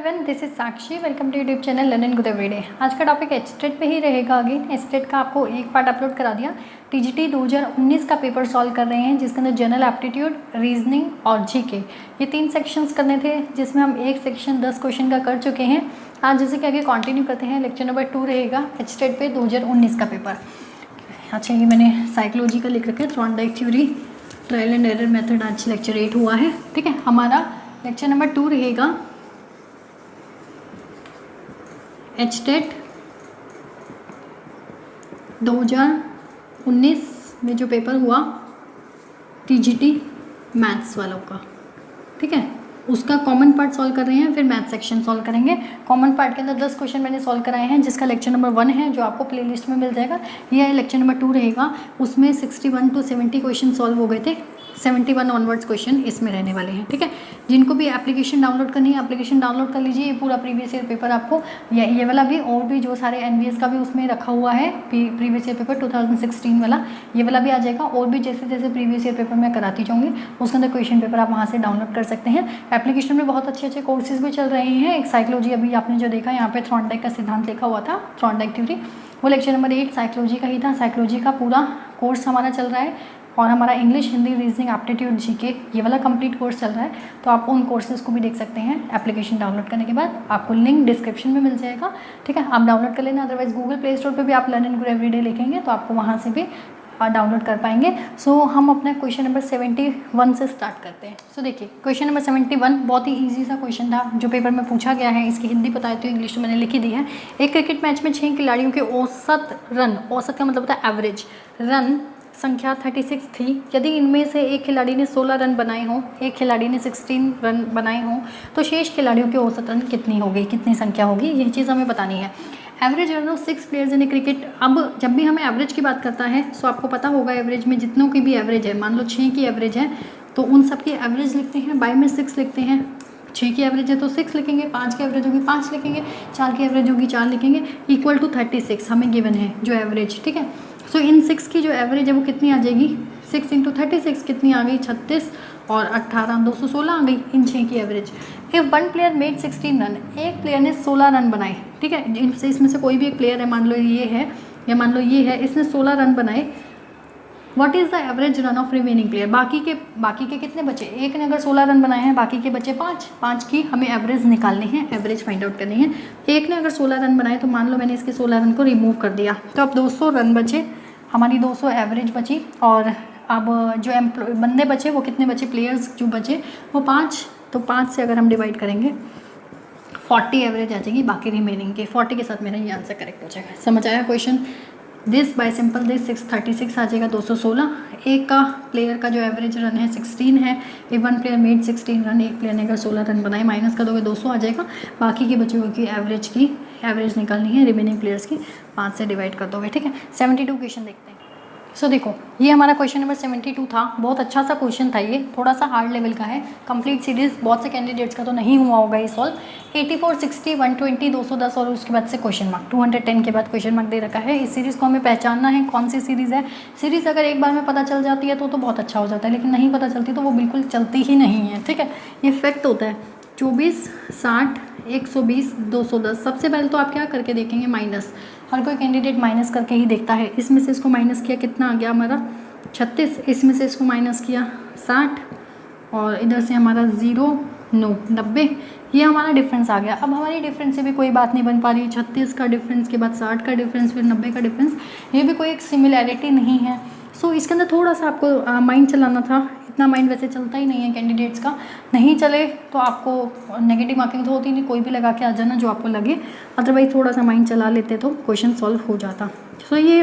Everyone, this is Sakshi. Welcome to YouTube channel learn and grow everyday. आज का topic HTET पे ही रहेगा। Again HTET का आपको एक पार्ट अपलोड करा दिया। टीजीटी 2019 का पेपर सॉल्व कर रहे हैं, जिसके अंदर जनरल एप्टीट्यूड, रीजनिंग और जीके ये 3 सेक्शंस करने थे, जिसमें हम एक सेक्शन 10 क्वेश्चन का कर चुके हैं। आज जैसे कि आगे कंटिन्यू करते हैं। लेक्चर नंबर 2 रहेगा एचटेट पे 2019 का पेपर। अच्छा, ये मैंने साइकोलॉजी का लिख रखा है, Thorndike theory, trial and error method. आज लेक्चर 8 हुआ है। ठीक है, हमारा लेक्चर नंबर 2 रहेगा एचटेट 2019 में जो पेपर हुआ टीजीटी मैथ्स वालों का। ठीक है, उसका कॉमन पार्ट सॉल्व कर रहे हैं, फिर मैथ सेक्शन सॉल्व करेंगे। कॉमन पार्ट के अंदर 10 क्वेश्चन मैंने सॉल्व कराए हैं, जिसका लेक्चर नंबर 1 है, जो आपको प्लेलिस्ट में मिल जाएगा। यह लेक्चर नंबर 2 रहेगा, उसमें 61 to 70 क्वेश्चन सॉल्व हो गए थे। 71 ऑनवर्ड्स क्वेश्चन इसमें रहने वाले हैं। ठीक है, जिनको भी एप्लीकेशन डाउनलोड करनी है एप्लीकेशन डाउनलोड कर लीजिए। ये पूरा प्रीवियस ईयर पेपर आपको ये वाला भी, और भी जो सारे एनवीएस का भी उसमें रखा हुआ है, प्रीवियस ईयर पेपर 2016 वाला, ये वाला भी आ जाएगा। और भी जैसे जैसे प्रीवियस ईयर पेपर मैं कराती जाऊँगी, उसके अंदर क्वेश्चन पेपर आप वहाँ से डाउनलोड कर सकते हैं। एप्लीकेशन में बहुत अच्छे अच्छे कोर्सेज भी चल रहे हैं। एक साइकोलॉजी, अभी आपने जो देखा यहाँ पे थॉर्नडाइक का सिद्धांत लिखा हुआ था, थॉर्नडाइक थ्योरी, वो लेक्चर नंबर 8 साइकोलॉजी का ही था। साइकोलॉजी का पूरा कोर्स हमारा चल रहा है, और हमारा English, Hindi, reasoning, aptitude, GK ये वाला कंप्लीट कोर्स चल रहा है। तो आप उन कोर्सेज को भी देख सकते हैं। एप्लीकेशन डाउनलोड करने के बाद आपको लिंक डिस्क्रिप्शन में मिल जाएगा। ठीक है, आप डाउनलोड कर लेना। अदरवाइज गूगल प्ले स्टोर पे भी आप लर्न एंड ग्रो एवरीडे लिखेंगे तो आपको वहाँ से भी डाउनलोड कर पाएंगे। सो हम अपना क्वेश्चन नंबर 71 से स्टार्ट करते हैं। सो देखिए, क्वेश्चन नंबर 71 बहुत ही ईजी सा क्वेश्चन था, जो पेपर में पूछा गया है। इसकी हिंदी बताए तो इंग्लिश तो मैंने लिखी दी है। एक क्रिकेट मैच में 6 खिलाड़ियों के औसत रन, औसत का मतलब होता है एवरेज रन संख्या 36 थी। यदि इनमें से एक खिलाड़ी ने 16 रन बनाए हों, एक खिलाड़ी ने 16 रन बनाए हों, तो शेष खिलाड़ियों के औसत रन कितनी होगी, कितनी संख्या होगी, यह चीज़ हमें बतानी है। Average run of 6 players in cricket. अब जब भी हमें एवरेज की बात करता है, सो आपको पता होगा एवरेज में जितनों की भी एवरेज है, मान लो 6 की एवरेज है तो उन सब की एवरेज लिखते हैं, बाय में 6 लिखते हैं। 6 की एवरेज है तो 6 लिखेंगे, 5 की एवरेज होगी 5 लिखेंगे, 4 की एवरेज होगी 4 लिखेंगे, इक्वल टू 36 हमें गिवन है जो एवरेज। ठीक है, सो इन 6 की जो एवरेज है वो कितनी आ जाएगी, 6 इंटू 36 कितनी आ गई, 36, और 18 216 आ गई इन 6 की average. If one player made 16 run, एक प्लेयर ने 16 रन बनाए। ठीक है, इसमें से कोई भी एक प्लेयर है, मान लो ये है या मान लो ये है, इसने 16 रन बनाए। What is the average run of remaining player. बाकी के कितने बचे, एक ने अगर 16 रन बनाए हैं, बाकी के बचे 5 की हमें एवरेज निकालनी है, एवरेज फाइंड आउट करनी है। एक ने अगर 16 रन बनाए तो मान लो मैंने इसके 16 रन को रिमूव कर दिया, तो अब 200 रन बचे, हमारी 200 एवरेज बची। और अब जो बंदे बचे वो कितने बचे, प्लेयर्स जो बचे वो 5, तो 5 से अगर हम डिवाइड करेंगे 40 एवरेज आ जाएगी बाकी रिमेनिंग के। 40 के साथ मेरा ये आंसर करेक्ट हो जाएगा। समझ आया question. This by simple this 636 आ जाएगा 216। एक का प्लेयर का जो एवरेज रन है 16 है। If one player made 16 run, एक प्लेयर ने अगर 16 रन बनाए, माइनस कर दोगे 200 आ जाएगा। बाकी के बचे हुए की एवरेज निकालनी है रिमेनिंग प्लेयर्स की, 5 से डिवाइड कर दोगे। ठीक है, 72 क्वेश्चन देखते हैं। सो देखो, ये हमारा क्वेश्चन नंबर 72 था। बहुत अच्छा सा क्वेश्चन था, ये थोड़ा सा हार्ड लेवल का है। कंप्लीट सीरीज बहुत से कैंडिडेट्स का तो नहीं हुआ होगा ये सॉल्व। 84, 60, 120, 210 और उसके बाद से क्वेश्चन मार्क 210 के बाद क्वेश्चन मार्क दे रखा है। इस सीरीज़ को हमें पहचानना है कौन सी सीरीज़ है। सीरीज़ अगर एक बार में पता चल जाती है तो बहुत अच्छा हो जाता है, लेकिन नहीं पता चलती तो वो बिल्कुल चलती ही नहीं है। ठीक है, ये फैक्ट होता है। 24, 60, 120, 210। सबसे पहले तो आप क्या करके देखेंगे, माइनस। हर कोई कैंडिडेट माइनस करके ही देखता है। इसमें से इसको माइनस किया, कितना आ गया हमारा 36, इसमें से इसको माइनस किया 60, और इधर से हमारा 0, 9, 90, ये हमारा डिफरेंस आ गया। अब हमारी डिफरेंस से भी कोई बात नहीं बन पा रही। 36 का डिफरेंस के बाद 60 का डिफरेंस, फिर 90 का डिफरेंस, ये भी कोई एक सिमिलैरिटी नहीं है। सो इसके अंदर थोड़ा सा आपको माइंड चलाना था। इतना माइंड वैसे चलता ही नहीं है कैंडिडेट्स का। नहीं चले तो आपको नेगेटिव मार्किंग तो होती नहीं, कोई भी लगा के आ जाना जो आपको लगे। अदरवाइज थोड़ा सा माइंड चला लेते तो क्वेश्चन सॉल्व हो जाता। सो ये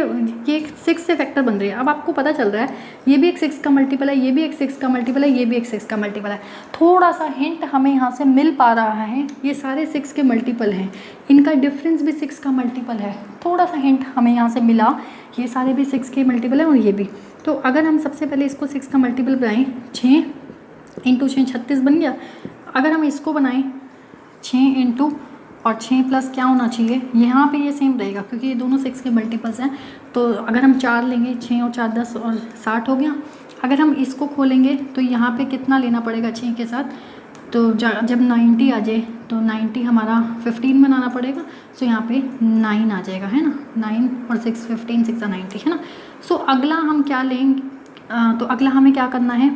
एक 6 से फैक्टर बन रही है। अब आपको पता चल रहा है ये भी एक 6 का मल्टीपल है, ये भी एक 6 का मल्टीपल है, ये भी एक 6 का मल्टीपल है। थोड़ा सा हिंट हमें यहाँ से मिल पा रहा है, ये सारे 6 के मल्टीपल हैं, इनका डिफरेंस भी 6 का मल्टीपल है। थोड़ा सा हिंट हमें यहाँ से मिला, ये सारे भी 6 के मल्टीपल हैं और ये भी। तो अगर हम सबसे पहले इसको 6 का मल्टीपल बनाएं, 6 इंटू 6 36 बन गया। अगर हम इसको बनाएं 6 इंटू और 6 प्लस क्या होना चाहिए, यहाँ पे ये सेम रहेगा क्योंकि ये दोनों 6 के मल्टीपल्स हैं। तो अगर हम 4 लेंगे, 6 और 4 10 और 60 हो गया। अगर हम इसको खोलेंगे तो यहाँ पे कितना लेना पड़ेगा 6 के साथ, तो जब 90 आ जाए तो 90 हमारा 15 बनाना पड़ेगा। सो यहाँ पे 9 आ जाएगा, है ना, 9 और 6 15, 6 90, है ना। सो अगला हम क्या लेंगे, तो अगला हमें क्या करना है,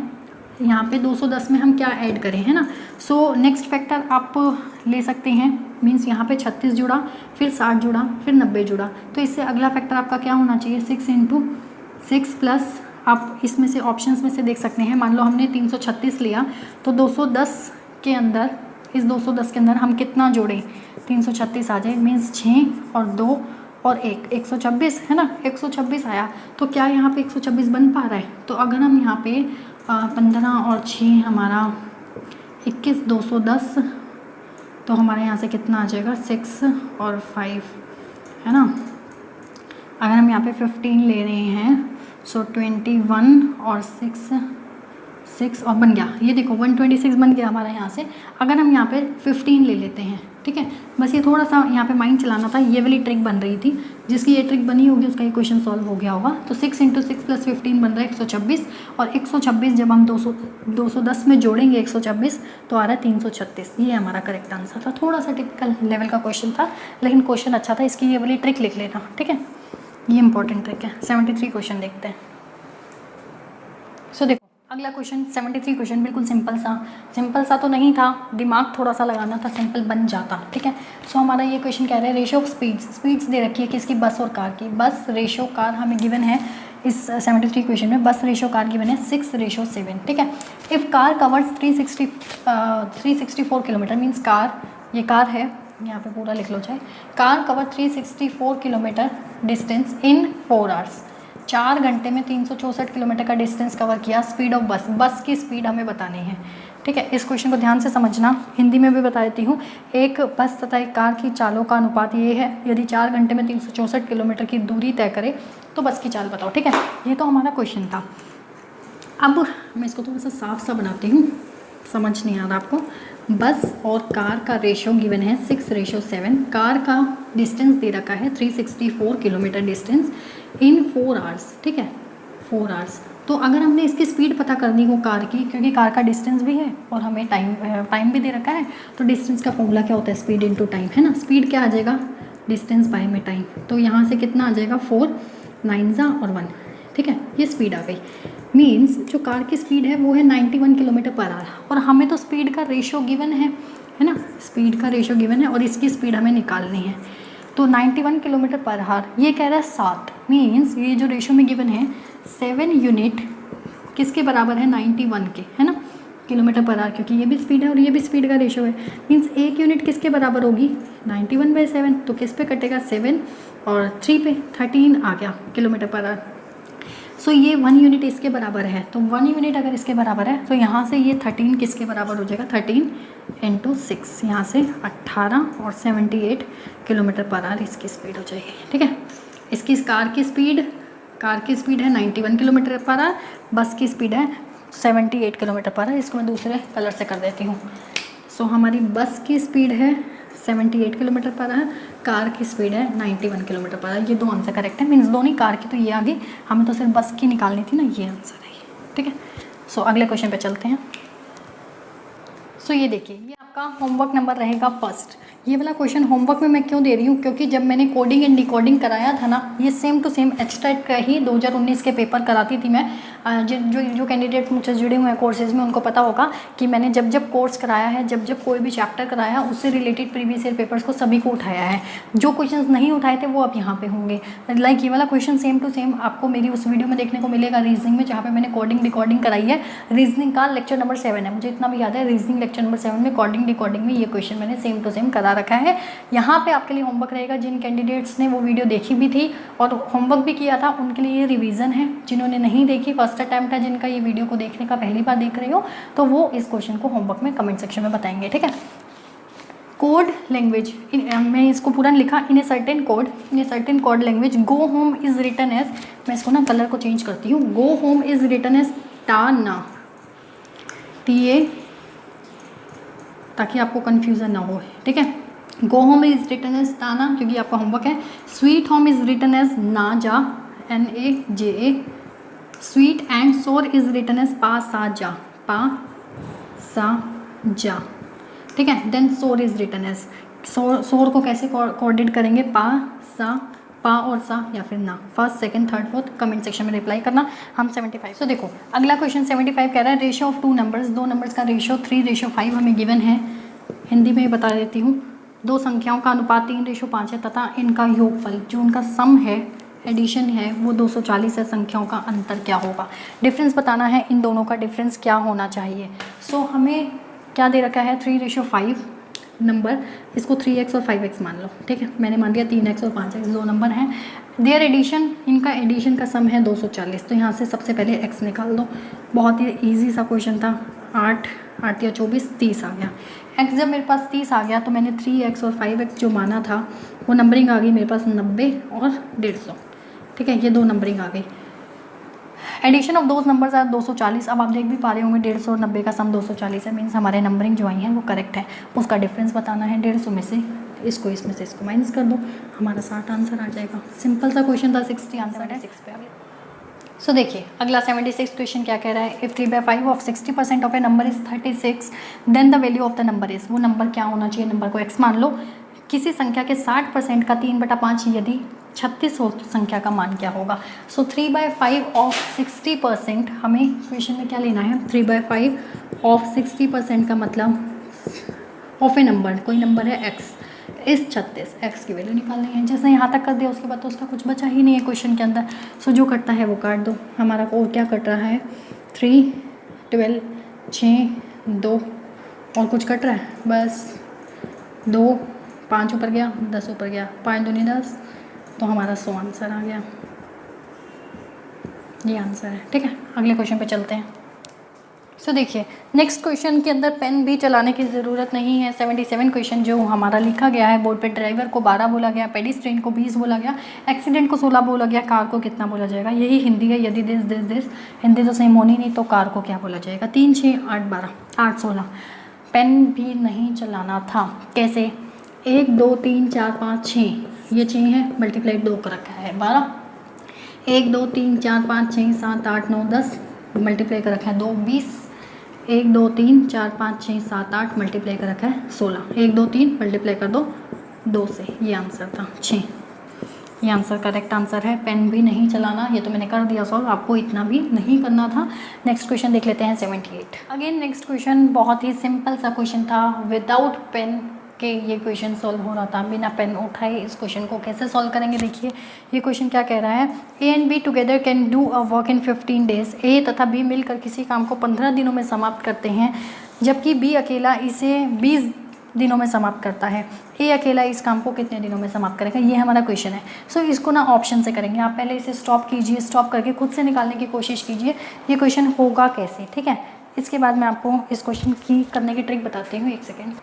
यहाँ पे 210 में हम क्या ऐड करें, है ना। सो नेक्स्ट फैक्टर आप ले सकते हैं, मीन्स यहाँ पे 36 जुड़ा, फिर 60 जुड़ा, फिर 90 जुड़ा, तो इससे अगला फैक्टर आपका क्या होना चाहिए, 6 × 6 प्लस, आप इसमें से ऑप्शंस में से देख सकते हैं, मान लो हमने 336 लिया तो 210 के अंदर, इस 210 के अंदर हम कितना जोड़ें, 336 आ जाए, मीन्स 6 और 2 और 1, 126, है ना, 126 आया। तो क्या यहाँ पे 126 बन पा रहा है, तो अगर हम यहाँ पे 15 और 6 हमारा 21, 210, तो हमारे यहाँ से कितना आ जाएगा, 6 और 5, है ना। अगर हम यहाँ पे 15 ले रहे हैं, सो 21 और 6 और बन गया, ये देखो 126 बन गया हमारा यहाँ से। अगर हम यहाँ पे 15 ले लेते हैं, ठीक है, बस ये थोड़ा सा यहाँ पे माइंड चलाना था, ये वाली ट्रिक बन रही थी, जिसकी ये ट्रिक बनी होगी उसका ये क्वेश्चन सॉल्व हो गया होगा। तो 6 × 6 + 15 बन रहा है 126, और 126 जब हम 210 में जोड़ेंगे 126 तो आ रहा है 336, ये हमारा करेक्ट आंसर था। थोड़ा सा टिपिकल लेवल का क्वेश्चन था, लेकिन क्वेश्चन अच्छा था, इसकी ये वाली ट्रिक लिख लेना, ठीक है, ये इंपॉर्टेंट ट्रिक है। 73 क्वेश्चन देखते हैं। सो देखो अगला क्वेश्चन 73 क्वेश्चन बिल्कुल सिंपल सा तो नहीं था, दिमाग थोड़ा सा लगाना था, सिंपल बन जाता, ठीक है। सो हमारा ये क्वेश्चन कह रहा है रेशियो ऑफ स्पीड्स दे रखी है किसकी, बस और कार की। बस रेशियो कार हमें गिवन है इस 73 क्वेश्चन में, बस रेशियो कार गिवन है 6:7, ठीक है। If car covers 364 kilometre, means car, ये कार है, यहाँ पे पूरा लिख लो चाहे, car cover 364 kilometre distance in 4 hours, 4 घंटे में 364 किलोमीटर का डिस्टेंस कवर किया। स्पीड ऑफ बस की स्पीड हमें बतानी है, ठीक है। इस क्वेश्चन को ध्यान से समझना, हिंदी में भी बता देती हूँ। एक बस तथा एक कार की चालों का अनुपात ये है, यदि 4 घंटे में 364 किलोमीटर की दूरी तय करे तो बस की चाल बताओ, ठीक है। ये तो हमारा क्वेश्चन था। अब मैं इसको थोड़ा सा साफ सा बनाती हूँ, समझ नहीं आ रहा आपको। बस और कार का रेशियो गिवन है 6:7, कार का डिस्टेंस दे रखा है 364 किलोमीटर डिस्टेंस इन 4 आवर्स, ठीक है, 4 आवर्स। तो अगर हमने इसकी स्पीड पता करनी हो कार की, क्योंकि कार का डिस्टेंस भी है और हमें टाइम भी दे रखा है, तो डिस्टेंस का फॉर्मूला क्या होता है, स्पीड इनटू टाइम, है ना। स्पीड क्या आ जाएगा, डिस्टेंस बाय में टाइम, तो यहाँ से कितना आ जाएगा 4 9 और 1, ठीक है, ये स्पीड आ गई। मीन्स जो कार की स्पीड है वो है 91 किलोमीटर पर आवर, और हमें तो स्पीड का रेशियो गिवन है ना, स्पीड का रेशियो गिवन है और इसकी स्पीड हमें निकालनी है। तो 91 किलोमीटर पर आवर, ये कह रहा है 7, मीन्स ये जो रेशियो में गिवन है 7 यूनिट किसके बराबर है, 91 के, है ना, किलोमीटर पर आवर, क्योंकि ये भी स्पीड है और ये भी स्पीड का रेशियो है। मीन्स 1 यूनिट किसके बराबर होगी, 91/7, तो किस पे कटेगा, 7 और 3 पे 13 आ गया किलोमीटर पर आवर। सो ये 1 यूनिट इसके बराबर है, तो 1 यूनिट अगर इसके बराबर है तो यहाँ से ये 13 किसके बराबर हो जाएगा, 13 × 6, यहाँ से 18 और 78 किलोमीटर पर आवर इसकी स्पीड हो जाएगी, ठीक है। इसकी कार की स्पीड है 91 किलोमीटर पर आवर, बस की स्पीड है 78 किलोमीटर पर आवर। इसको मैं दूसरे कलर से कर देती हूँ। सो हमारी बस की स्पीड है 78 किलोमीटर पर आवर, कार की स्पीड है 91 किलोमीटर पर आवर। ये दो आंसर करेक्ट है, मीन्स दोनों कार की तो ये आ गई, हमें तो सिर्फ बस की निकालनी थी ना, ये आंसर है, ठीक है। सो अगले क्वेश्चन पे चलते हैं। सो ये देखिए, ये आपका होमवर्क नंबर रहेगा फर्स्ट। ये वाला क्वेश्चन होमवर्क में मैं क्यों दे रही हूँ, क्योंकि जब मैंने कोडिंग एंड डिकोडिंग कराया था ना, ये सेम टू सेम एचटेट का ही 2019 के पेपर कराती थी मैं। जो कैंडिडेट्स मुझसे जुड़े हुए हैं कोर्सेज में, उनको पता होगा कि मैंने जब कोर्स कराया है, जब कोई भी चैप्टर कराया है, उससे रिलेटेड प्रीवियस ईयर पेपर्स को सभी को उठाया है। जो क्वेश्चन नहीं उठाए थे वो अब यहाँ पे होंगे। लाइक ये वाला क्वेश्चन सेम टू सेम आपको मेरी उस वीडियो में देखने को मिलेगा रीजनिंग में, जहाँ पे मैंने कोडिंग डिकोडिंग कराई है। रीजनिंग का लेक्चर नंबर 7 है, मुझे इतना भी याद है, रीजनिंग लेक्चर नंबर 7 में कोडिंग डिकोडिंग में ये क्वेश्चन मैंने सेम टू सेम करा रखा है। यहाँ पे आपके लिए होमवर्क रहेगा, जिन कैंडिडेट्स ने वो वीडियो देखी भी थी और होमवर्क भी किया था उनके लिए ये रिवीजन है। जिन्होंने नहीं देखी, फर्स्ट अटैम्प्ट है जिनका, ये वीडियो को देखने का पहली बार देख रहे हो, तो वो इस क्वेश्चन को होमवर्क में कमेंट सेक्शन में बताएंगे, ठीक है। कोड लैंग्वेज, मैं इसको पूरा लिखा, in a certain code language go home is written as, मैं इसको ना कलर को चेंज करती हूँ, go home is written as टाना, TA, ताकि आपको कन्फ्यूज़न ना हो, ठीक है। Go home is written as ताना, क्योंकि आपका होमवर्क है। Sweet home is written as नाजा, NAJA। Sweet and sour is written as पा सा जा, ठीक है। देन सोर इज रिटन एज, सोर को कैसे कोऑर्डिनेट करेंगे, पा और सा या फिर ना, first second third fourth, comment section में रिप्लाई करना। हम 75। तो देखो अगला क्वेश्चन 75 कह रहा है रेशियो ऑफ टू नंबर्स, दो नंबर्स का रेशियो 3:5 हमें गिवन है। हिंदी में बता देती हूँ, दो संख्याओं का अनुपात 3:5 है तथा इनका योगफल जो उनका सम है, एडिशन है, वो 240 है। संख्याओं का अंतर क्या होगा, डिफरेंस बताना है, इन दोनों का डिफरेंस क्या होना चाहिए। सो हमें क्या दे रखा है 3:5 नंबर, इसको 3x और 5x मान लो, ठीक है। मैंने मान लिया 3x और 5x दो नंबर हैं। देयर एडिशन, इनका एडिशन का सम है 240, तो यहाँ से सबसे पहले x निकाल दो। बहुत ही ईजी सा क्वेश्चन था, 8 या 24 30 आ गया। x जब मेरे पास 30 आ गया तो मैंने 3x और 5x जो माना था वो नंबरिंग आ गई मेरे पास 90 और 150, ठीक है। ये दो नंबरिंग आ गई। Addition of those numbers are 240। अब आप देख भी पा रहे होंगे 150 और 90 का सम 240 है, मीन्स हमारे नंबरिंग जो आई हैं वो करेक्ट है। उसका डिफरेंस बताना है, 150 में से इसको इसमें से इसको माइनस कर दो, हमारा 60 आंसर आ जाएगा। सिंपल सा क्वेश्चन था, 60 आंसर है 6 पे आ गया। सो देखिए अगला 76 क्वेश्चन क्या कह रहा है, if 3/5 of 60% of a number is 36 then the value of the number is, वो नंबर क्या होना चाहिए, नंबर को x मान लो। किसी संख्या के 60% का 3/5 यदि 36 हो तो संख्या का मान क्या होगा। सो 3/5 ऑफ 60%, हमें क्वेश्चन में क्या लेना है, 3/5 ऑफ 60% का मतलब ऑफ ए नंबर, कोई नंबर है x इस 36, x की वैल्यू निकालनी है। जैसे यहाँ तक कर दिया उसके बाद तो उसका कुछ बचा ही नहीं है क्वेश्चन के अंदर। सो जो कटता है वो काट दो। हमारा को क्या कट रहा है, 3, 12, 6, 2 और कुछ कट रहा है, बस 2, 5 ऊपर गया, 10 ऊपर गया, 5 दूनी 10, तो हमारा 100 आंसर आ गया। ये आंसर है, ठीक है। अगले क्वेश्चन पे चलते हैं। सो देखिए नेक्स्ट क्वेश्चन के अंदर पेन भी चलाने की ज़रूरत नहीं है। 77 क्वेश्चन जो हमारा लिखा गया है बोर्ड पे, ड्राइवर को 12 बोला गया, पेडिस्ट्रियन को 20 बोला गया, एक्सीडेंट को 16 बोला गया, कार को कितना बोला जाएगा। यही हिंदी है, यदि दिस हिंदी तो सेम होनी नहीं, तो कार को क्या बोला जाएगा। 3, 6, 8, 12, 8, 16। पेन भी नहीं चलाना था, कैसे, 1, 2, 3, 4, 5, 6, ये 6 है, मल्टीप्लाई 2 कर रखा है 12, 1, 2, 3, 4, 5, 6, 7, 8, 9, 10 मल्टीप्लाई कर रखा है 2, 20, 1, 2, 3, 4, 5, 6, 7, 8 मल्टीप्लाई कर रखा है 16, 1, 2, 3 मल्टीप्लाई कर दो 2 से, ये आंसर था 6। ये आंसर करेक्ट आंसर है। पेन भी नहीं चलाना, ये तो मैंने कर दिया सॉल्व, आपको इतना भी नहीं करना था। नेक्स्ट क्वेश्चन देख लेते हैं 78। अगेन नेक्स्ट क्वेश्चन बहुत ही सिंपल सा क्वेश्चन था, विदाउट पेन के ये क्वेश्चन सॉल्व हो रहा था, बिना पेन उठाए इस क्वेश्चन को कैसे सॉल्व करेंगे। देखिए ये क्वेश्चन क्या कह रहा है, A and B together can do a work in 15 days. A तथा बी मिलकर किसी काम को 15 दिनों में समाप्त करते हैं, जबकि बी अकेला इसे 20 दिनों में समाप्त करता है। ए अकेला इस काम को कितने दिनों में समाप्त करेगा, ये हमारा क्वेश्चन है। सो इसको ना ऑप्शन से करेंगे, आप पहले इसे स्टॉप कीजिए, स्टॉप करके खुद से निकालने की कोशिश कीजिए ये क्वेश्चन होगा कैसे, ठीक है। इसके बाद मैं आपको इस क्वेश्चन की करने की ट्रिक बताती हूँ, एक सेकेंड।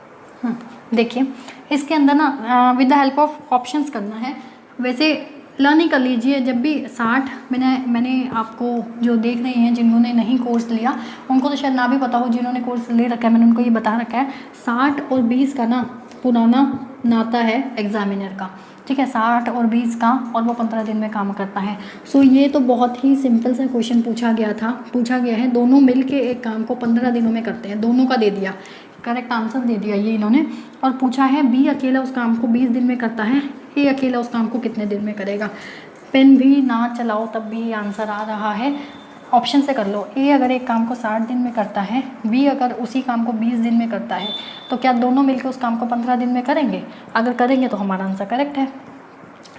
देखिए इसके अंदर ना with the help of options करना है। वैसे लर्न ही कर लीजिए, जब भी 60 मैंने आपको जो देख रहे हैं जिन्होंने नहीं कोर्स लिया उनको तो शायद ना भी पता हो, जिन्होंने कोर्स ले रखा है मैंने उनको ये बता रखा है 60 और 20 का ना पुराना नाता है एग्जामिनर का, ठीक है। 60 और 20 का, और वो 15 दिन में काम करता है। सो ये तो बहुत ही सिंपल सा क्वेश्चन पूछा गया है, दोनों मिल के एक काम को 15 दिनों में करते हैं, दोनों का दे दिया, करेक्ट आंसर दे दिया ये इन्होंने। और पूछा है बी अकेला उस काम को 20 दिन में करता है, ए अकेला उस काम को कितने दिन में करेगा। पेन भी ना चलाओ तब भी आंसर आ रहा है, ऑप्शन से कर लो। ए अगर एक काम को 60 दिन में करता है, बी अगर उसी काम को 20 दिन में करता है, तो क्या दोनों मिलकर उस काम को 15 दिन में करेंगे। अगर करेंगे तो हमारा आंसर करेक्ट है।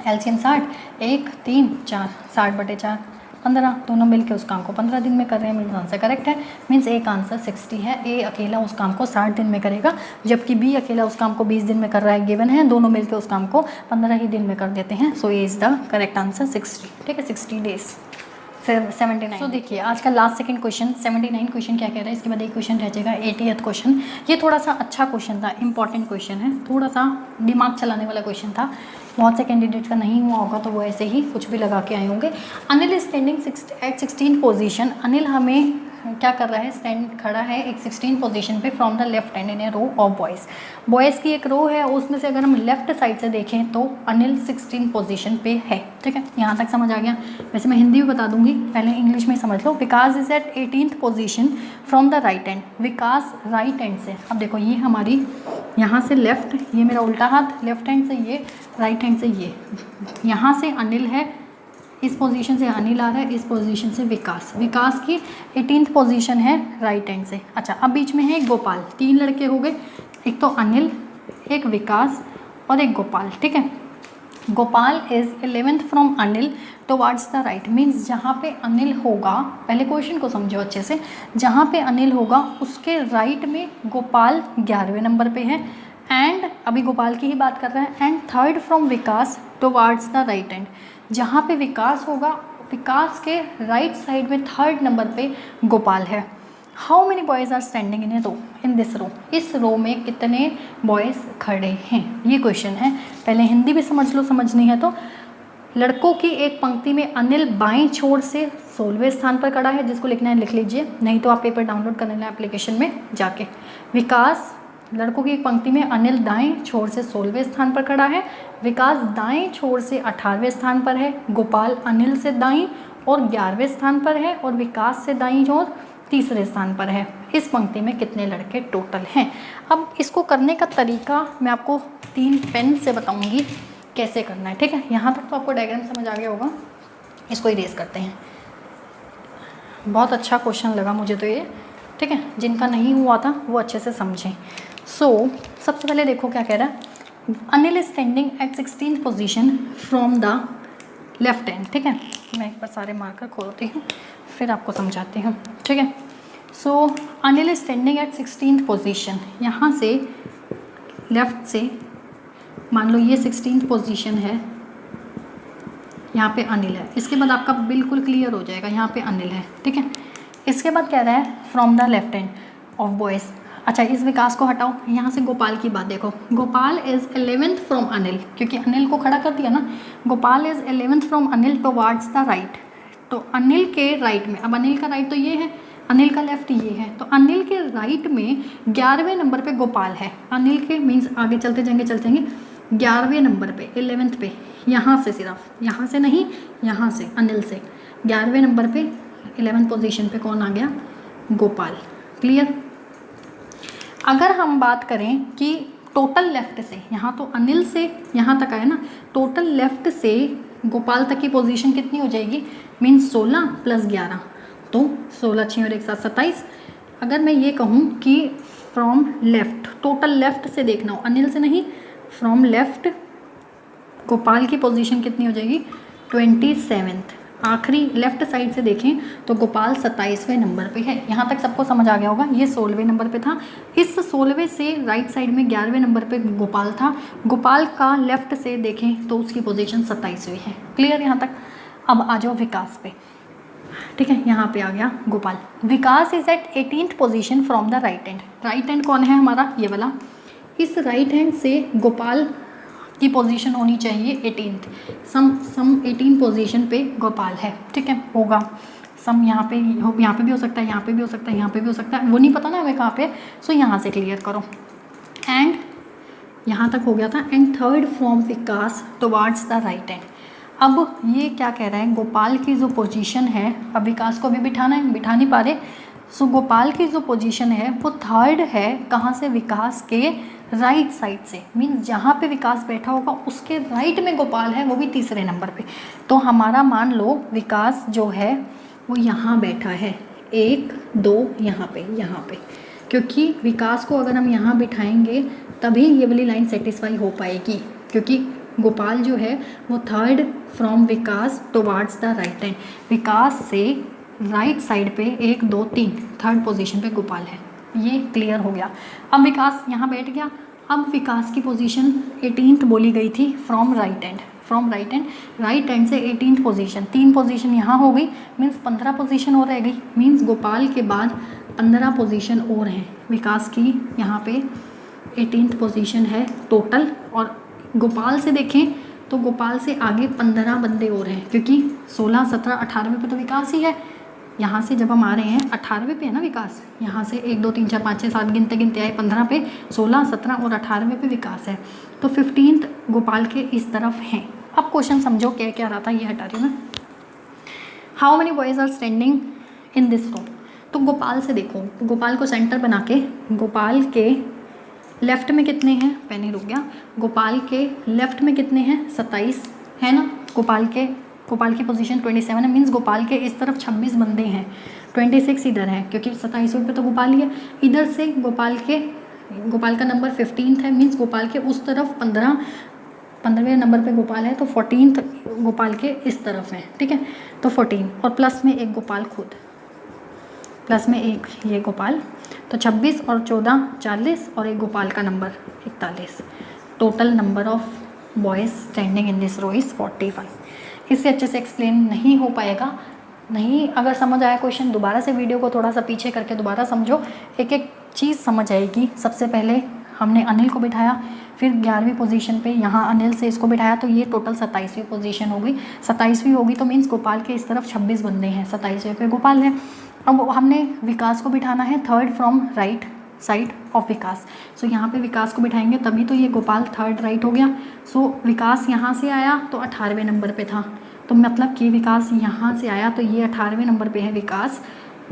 एलसीएम 60, 1, 3, 4, 60/4 15, दोनों मिलकर उस काम को 15 दिन में कर रहे हैं, मीन्स आंसर करेक्ट है। मीन्स ए का आंसर 60 है, ए अकेला उस काम को 60 दिन में करेगा, जबकि बी अकेला उस काम को 20 दिन में कर रहा है, गिवन है, दोनों मिलकर उस काम को 15 ही दिन में कर देते हैं। So A is the correct answer 60, ठीक है, 60 डेज। फिर 79। सो देखिए आज का लास्ट सेकंड क्वेश्चन 79 क्वेश्चन क्या कह रहा है, इसके बाद एक क्वेश्चन रह जाएगा 80th क्वेश्चन। ये थोड़ा सा अच्छा क्वेश्चन था, इंपॉर्टेंट क्वेश्चन है, थोड़ा सा दिमाग चलाने वाला क्वेश्चन था। बहुत से कैंडिडेट का नहीं हुआ होगा तो वो ऐसे ही कुछ भी लगा के आए होंगे। Anil is standing at 16 position. Anil हमें क्या कर रहा है, स्टैंड खड़ा है एक 16 पोजीशन पे from the left hand in a row of boys. Boys की एक रो है, उसमें से अगर हम लेफ्ट साइड से देखें तो अनिल 16 पोजीशन पे है। ठीक है, यहाँ तक समझ आ गया। वैसे मैं हिंदी भी बता दूंगी, पहले इंग्लिश में समझ लो। Vikas is at 18th position from the right hand. Vikas right hand से, अब देखो ये हमारी यहाँ से लेफ्ट, ये मेरा उल्टा हाथ, लेफ्ट हैंड से ये, राइट हैंड से ये, यहाँ से अनिल है, इस पोजीशन से अनिल आ रहा है, इस पोजीशन से विकास। विकास की 18th पोजीशन है राइट हैंड से। अच्छा, अब बीच में है गोपाल। 3 लड़के हो गए, एक तो अनिल, एक विकास और एक गोपाल। ठीक है, Gopal is 11th from Anil towards the right. Means जहाँ पे अनिल होगा, पहले क्वेश्चन को समझो अच्छे से, जहाँ पे अनिल होगा उसके राइट में गोपाल 11वें नंबर पे है। एंड अभी गोपाल की ही बात कर रहे हैं। And 3rd from Vikas towards the right hand. जहाँ पे विकास होगा, विकास के राइट साइड में 3rd नंबर पे गोपाल है। How many boys are standing in a row, in this row. इस रो में कितने बॉयज़ खड़े हैं, ये क्वेश्चन है। पहले हिंदी भी समझ लो, समझनी है तो। लड़कों की एक पंक्ति में अनिल बाएं छोर से 16वें स्थान पर खड़ा है, जिसको लिखना है लिख लीजिए, नहीं तो आप पेपर डाउनलोड कर लेना एप्लीकेशन में जाके। विकास, लड़कों की एक पंक्ति में अनिल दाएं छोर से 16वें स्थान पर खड़ा है, विकास दाएं छोर से 18वें स्थान पर है, गोपाल अनिल से दाएं और 11वें स्थान पर है, और विकास से दाईं ओर 3रे स्थान पर है। इस पंक्ति में कितने लड़के टोटल हैं। अब इसको करने का तरीका मैं आपको 3 पेन से बताऊंगी कैसे करना है। ठीक है, यहाँ तक तो आपको डायग्राम समझ आ गया होगा। इसको इरेज करते हैं। बहुत अच्छा क्वेश्चन लगा मुझे तो ये। ठीक है, जिनका नहीं हुआ था वो अच्छे से समझें। सबसे पहले देखो क्या कह रहा है। Anil is standing at 16th position from the left hand. ठीक है, मैं एक बार सारे मार्कर खोलती हूँ फिर आपको समझाती हूँ। ठीक है, Anil is standing at 16th position. यहाँ से लेफ्ट से मान लो ये 16th पोजीशन है, यहाँ पे अनिल है। इसके बाद आपका बिल्कुल क्लियर हो जाएगा, यहाँ पे अनिल है। ठीक है, इसके बाद कह रहा है from the left hand of boys. अच्छा, इस विकास को हटाओ, यहाँ से गोपाल की बात देखो। Gopal is 11th from Anil, क्योंकि अनिल को खड़ा कर दिया ना। Gopal is 11th from Anil towards the right. तो अनिल के राइट में, अब अनिल का राइट तो ये है, अनिल का लेफ्ट ये है, तो अनिल के राइट में 11वें नंबर पे गोपाल है। अनिल के मीन्स आगे चलते जाएंगे 11वें नंबर पे, 11th पे, यहाँ से, सिर्फ यहाँ से नहीं, यहाँ से अनिल से 11वें नंबर पे 11th पोजीशन पे कौन आ गया, गोपाल। क्लियर। अगर हम बात करें कि टोटल लेफ्ट से, यहाँ तो अनिल से यहाँ तक आया ना, टोटल लेफ्ट से गोपाल तक की पोजीशन कितनी हो जाएगी, मीन्स 16 + 11, तो 16 6 और 1 7 27। अगर मैं ये कहूँ कि फ्रॉम लेफ्ट, टोटल लेफ्ट से देखना हो, अनिल से नहीं, फ्रॉम लेफ्ट गोपाल की पोजीशन कितनी हो जाएगी, 27th। आखिरी लेफ्ट साइड से देखें तो गोपाल 27वें नंबर पे है। यहाँ तक सबको समझ आ गया होगा। ये 16वें नंबर पे था, इस 16वें से राइट साइड में 11वें नंबर पे गोपाल था। गोपाल का लेफ्ट से देखें तो उसकी पोजीशन 27वीं है। क्लियर यहाँ तक। अब आ जाओ विकास पे। ठीक है, यहाँ पे आ गया Gopal. Vikas is at 18th position from the right hand. Right hand कौन है हमारा, ये वाला। इस राइट हैंड से गोपाल की पोजीशन होनी चाहिए 18th। सम 18 पोजीशन पे गोपाल है। ठीक है, होगा सम यहाँ पे भी हो सकता है, यहाँ पे भी हो सकता है, यहाँ पे भी हो सकता है, वो नहीं पता ना हमें कहाँ पे। सो यहाँ से क्लियर करो। एंड यहाँ तक हो गया था। And 3rd from Vikas towards the right hand. अब ये क्या कह रहा है, गोपाल की जो पोजीशन है, अब विकास को भी बिठाना है, बिठा नहीं पा रहे। सो गोपाल की जो पोजीशन है वो 3rd है। कहाँ से, विकास के राइट साइड से। मीन्स जहाँ पे विकास बैठा होगा उसके राइट में गोपाल है, वो भी 3रे नंबर पे। तो हमारा मान लो विकास जो है वो यहाँ बैठा है, 1 2 यहाँ पे, क्योंकि विकास को अगर हम यहाँ बिठाएंगे तभी ये वाली लाइन सेटिस्फाई हो पाएगी, क्योंकि गोपाल जो है वो 3rd from Vikas towards the right hand. Vikas से राइट साइड पे 1 2 3 3rd पोजीशन पे गोपाल है। ये क्लियर हो गया। अब विकास यहाँ बैठ गया। अब विकास की पोजीशन 18th बोली गई थी from right hand. Right hand से 18th पोजीशन, 3 पोजीशन यहाँ हो गई, मीन्स 15 पोजीशन और रह गई। मीन्स गोपाल के बाद 15 पोजीशन और हैं। विकास की यहाँ पे 18th पोजीशन है टोटल, और गोपाल से देखें तो गोपाल से आगे 15 बंदे और हैं, क्योंकि 16, 17, 18वें पे तो विकास ही है। यहाँ से जब हम आ रहे हैं 18वें पे है ना विकास, यहाँ से 1 2 3 4 5 6 7 गिनते गिनते आए 15 पे, 16, 17 और 18वें पे विकास है, तो 15th गोपाल के इस तरफ हैं। अब क्वेश्चन समझो क्या क्या रहा था, ये हटा रही हूँ मैं। How many boys are standing in this row. तो गोपाल से देखो, गोपाल को सेंटर बना के गोपाल के लेफ़्ट में कितने हैं, पेन ही रुक गया, गोपाल के लेफ़्ट में कितने हैं 27 है ना, गोपाल की पोजीशन 27 है, मीन्स गोपाल के इस तरफ 26 बंदे हैं, 26 इधर है क्योंकि 27वें पे तो गोपाल ही है। इधर से गोपाल का नंबर 15 है, मीन्स गोपाल के उस तरफ 15वें नंबर पे गोपाल है, तो 14th गोपाल के इस तरफ है, ठीक है। तो 14 और प्लस में एक गोपाल खुद, प्लस में एक ये गोपाल, तो 26 और 14 40 और एक गोपाल का number 41। Total number of boys standing in this row is 45। इससे अच्छे से एक्सप्लेन नहीं हो पाएगा। नहीं अगर समझ आया क्वेश्चन, दोबारा से वीडियो को थोड़ा सा पीछे करके दोबारा समझो, एक एक चीज़ समझ आएगी। सबसे पहले हमने अनिल को बिठाया, फिर 11वीं पोजीशन पे यहाँ अनिल से इसको बिठाया, तो ये टोटल 27वीं पोजीशन हो गई। 27वीं होगी तो मीन्स गोपाल के इस तरफ 26 बंदे हैं, 27वें पे गोपाल है। अब हमने विकास को बिठाना है third from right side of Vikas. So यहाँ पे विकास को बिठाएंगे तभी तो ये गोपाल थर्ड राइट हो गया। सो विकास यहाँ से आया तो 18वें नंबर पे था, तो मतलब कि विकास यहाँ से आया तो ये 18वें नंबर पे है विकास,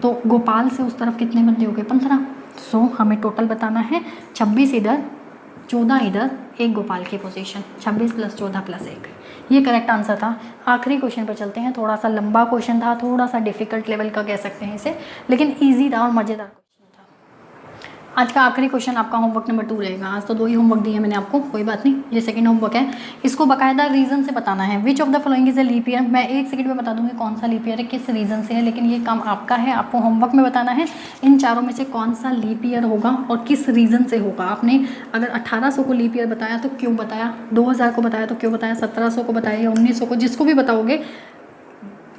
तो गोपाल से उस तरफ कितने बंदे हो गए 15। सो हमें टोटल बताना है 26 इधर 14 इधर, एक गोपाल की पोजीशन, 26 + 14 + 1, ये करेक्ट आंसर था। आखिरी क्वेश्चन पर चलते हैं। थोड़ा सा लंबा क्वेश्चन था, थोड़ा सा डिफिकल्ट लेवल का कह सकते हैं इसे, लेकिन ईजी था और मज़ेदार क्वेश्चन था। आज का आखिरी क्वेश्चन आपका होमवर्क नंबर 2 रहेगा। आज तो 2 ही होमवर्क दिए मैंने आपको, कोई बात नहीं, ये सेकंड होमवर्क है। इसको बाकायदा रीज़न से बताना है। Which of the following is a leap year. मैं 1 सेकंड में बता दूंगी कौन सा लीप ईयर है, किस रीज़न से है, लेकिन ये काम आपका है, आपको होमवर्क में बताना है इन चारों में से कौन सा लीप ईयर होगा और किस रीज़न से होगा। आपने अगर 1800 को लीप ईयर बताया तो क्यों बताया, 2000 को बताया तो क्यों बताया, 1700 को बताया या 1900 को, जिसको भी बताओगे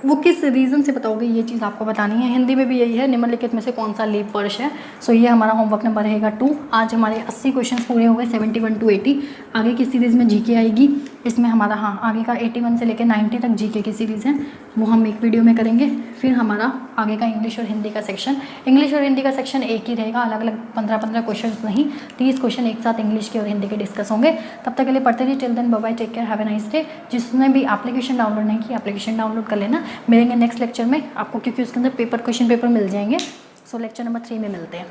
वो किस रीज़न से बताओगे, ये चीज़ आपको बतानी है। हिंदी में भी यही है, निम्नलिखित में से कौन सा लीप वर्ष है। सो ये हमारा होमवर्क नंबर रहेगा 2। आज हमारे 80 क्वेश्चंस पूरे हो गए, 71 to 80। आगे की सीरीज़ में जीके आएगी, इसमें हमारा आगे का 81 से लेकर 90 तक जीके की सीरीज़ है, वो हम एक वीडियो में करेंगे। फिर हमारा आगे का इंग्लिश और हिंदी का सेक्शन, इंग्लिश और हिंदी का सेक्शन एक ही रहेगा, अलग अलग 15-15 क्वेश्चन नहीं, 30 क्वेश्चन एक साथ इंग्लिश के और हिंदी के डिस्कस होंगे। तब तक के लिए पढ़ते रहिए। Till then bye bye, take care, have a nice day. जिसने भी एप्लीकेशन डाउनलोड नहीं की, एप्लीकेशन डाउनलोड कर लेना। मिलेंगे नेक्स्ट लेक्चर में आपको, क्योंकि उसके अंदर क्वेश्चन पेपर मिल जाएंगे। सो लेक्चर नंबर 3 में मिलते हैं।